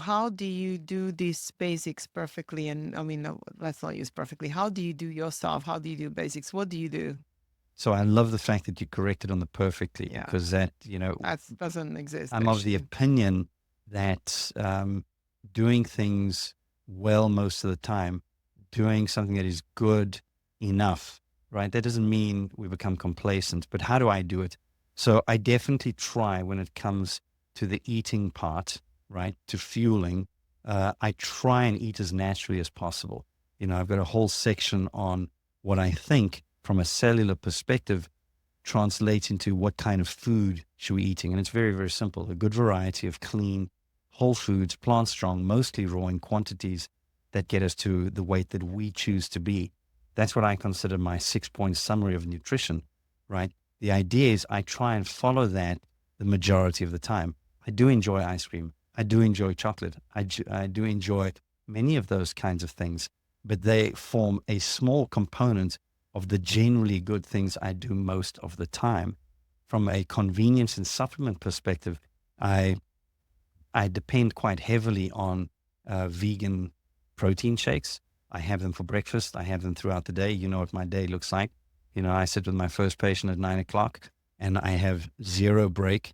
How do you do these basics perfectly? And I mean, no, let's not use perfectly. How do you do yourself? How do you do basics? What do you do? So I love the fact that you corrected on the perfectly, Yeah, because that, that doesn't exist I'm of the actually. opinion that doing things well most of the time, doing something that is good enough, right? That doesn't mean we become complacent, but how do I do it? So I definitely try when it comes to the eating part, right? To fueling, I try and eat as naturally as possible. I've got a whole section on what I think from a cellular perspective translates into what kind of food should we eating. And it's very, very simple. A good variety of clean, whole foods, plant strong, mostly raw in quantities that get us to the weight that we choose to be. That's what I consider my 6 point summary of nutrition, right? The idea is I try and follow that the majority of the time. I do enjoy ice cream. I do enjoy chocolate. I do enjoy many of those kinds of things, but they form a small component of the generally good things I do most of the time. From a convenience and supplement perspective, I I depend quite heavily on vegan protein shakes. I have them for breakfast. I have them throughout the day. You know what my day looks like. I sit with my first patient at 9 o'clock, and I have zero break,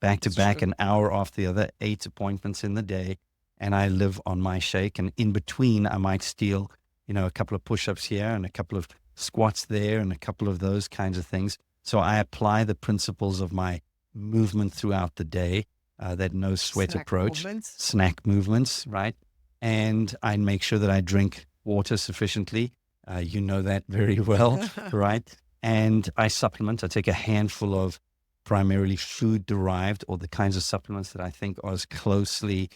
back to It's back, true. an hour after the other, 8 appointments in the day, and I live on my shake. And in between, I might steal, a couple of push-ups here and a couple of squats there and a couple of those kinds of things. So I apply the principles of my movement throughout the day, that no sweat Snack approach, movements. snack movements, right? And I make sure that I drink water sufficiently. You know that very well, right? And I supplement. I take a handful of primarily food derived, or the kinds of supplements that I think are as closely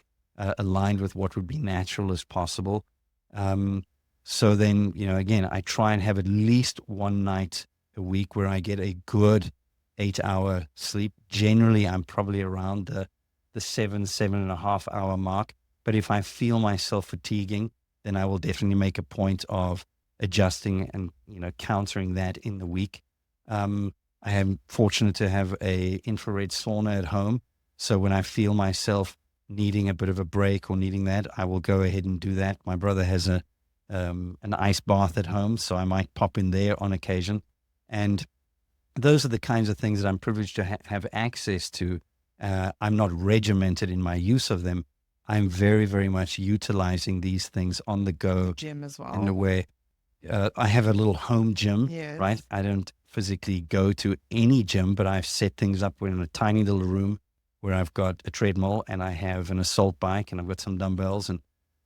aligned with what would be natural as possible. Um, so then, again, I try and have at least one night a week where I get a good 8 hour sleep. Generally, I'm probably around the 7.5 hour mark. But if I feel myself fatiguing, then I will definitely make a point of adjusting and, countering that in the week. I am fortunate to have a infrared sauna at home. So when I feel myself needing a bit of a break or needing that, I will go ahead and do that. My brother has an ice bath at home, so I might pop in there on occasion. And those are the kinds of things that I'm privileged to have access to. I'm not regimented in my use of them. I'm very, very much utilizing these things on the The go gym as in the well. way. I have a little home gym, right? Yes. I don't physically go to any gym, but I've set things up. We're in a tiny little room where I've got a treadmill and I have an assault bike and I've got some dumbbells. And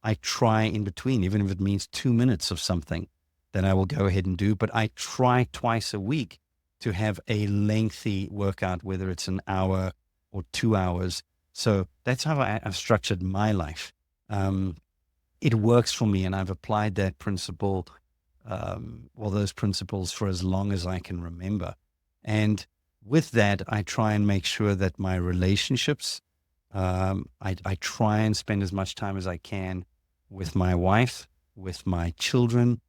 I try in between, even if it means 2 minutes of something, then I will go ahead and do. But I try twice a week to have a lengthy workout, whether it's an hour or 2 hours. So that's how I've structured my life. Um, it works for me, and I've applied that principle, those principles for as long as I can remember. And with that, I try and make sure that my relationships, I try and spend as much time as I can with my wife, with my children,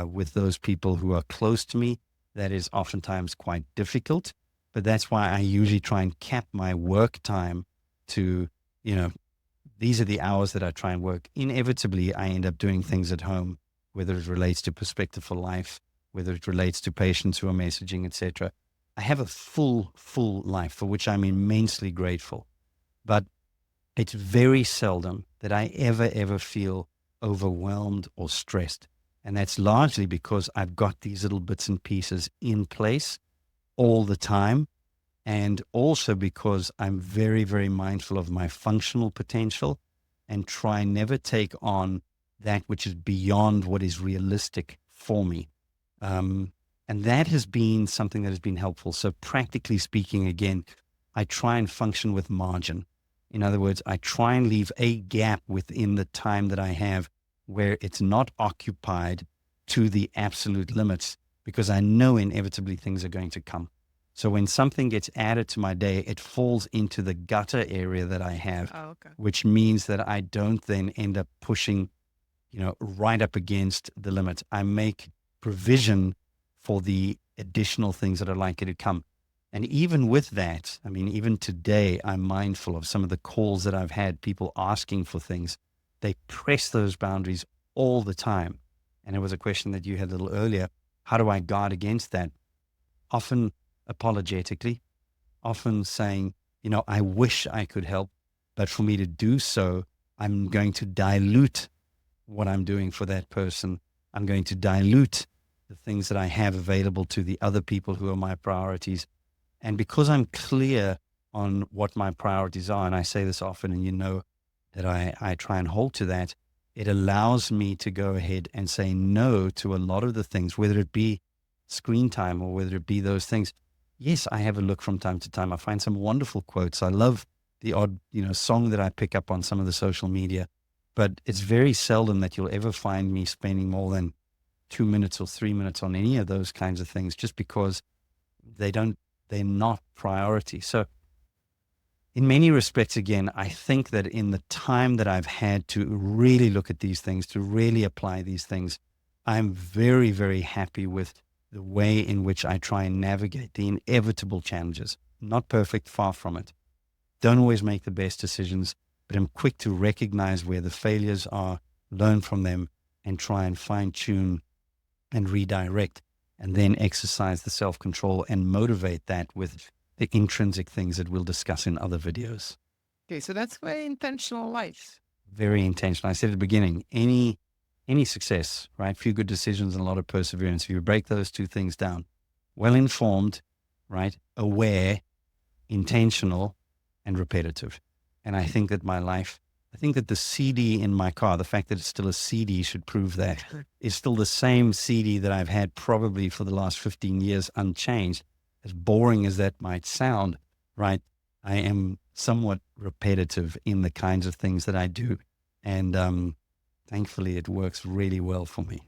with those people who are close to me. That is oftentimes quite difficult, but that's why I usually try and cap my work time to, you know, these are the hours that I try and work. Inevitably, I end up doing things at home, whether it relates to Perspective for Life, whether it relates to patients who are messaging, etc. I have a full life for which I'm immensely grateful. But it's very seldom that I ever feel overwhelmed or stressed. And that's largely because I've got these little bits and pieces in place all the time, and also because I'm very, very mindful of my functional potential and try never take on that which is beyond what is realistic for me. Um, and that has been something that has been helpful. So, practically speaking, again, I try and function with margin. In other words, I try and leave a gap within the time that I have where it's not occupied to the absolute limits, because I know inevitably things are going to come. So when something gets added to my day, it falls into the gutter area that I have, Oh, okay. which means that I don't then end up pushing, right up against the limit. I make provision for the additional things that are likely to come. And even with that, I mean, even today, I'm mindful of some of the calls that I've had, people asking for things. They press those boundaries all the time. And it was a question that you had a little earlier. How do I guard against that? Often apologetically, often saying, I wish I could help, but for me to do so, I'm going to dilute what I'm doing for that person. I'm going to dilute the things that I have available to the other people who are my priorities. And because I'm clear on what my priorities are, and I say this often, and that I try and hold to that, it allows me to go ahead and say no to a lot of the things, whether it be screen time or whether it be those things. Yes, I have a look from time to time. I find some wonderful quotes. I love the odd, song that I pick up on some of the social media, but it's very seldom that you'll ever find me spending more than 2 minutes or 3 minutes on any of those kinds of things, just because they don't, they're not priority. So in many respects, again, I think that in the time that I've had to really look at these things, to really apply these things, I'm very, very happy with the way in which I try and navigate the inevitable challenges. Not perfect, far from it. Don't always make the best decisions, but I'm quick to recognize where the failures are, learn from them, and try and fine tune and redirect, and then exercise the self control and motivate that with the intrinsic things that we'll discuss in other videos. Okay, so that's very intentional life. Very intentional. I said at the beginning, any success, right? Few good decisions and a lot of perseverance. If you break those two things down, well informed, right? Aware, intentional, and repetitive. And I think that I think that the CD in my car, the fact that it's still a CD should prove that, is still the same CD that I've had probably for the last 15 years unchanged. As boring as that might sound, right? I am somewhat repetitive in the kinds of things that I do. And thankfully, it works really well for me.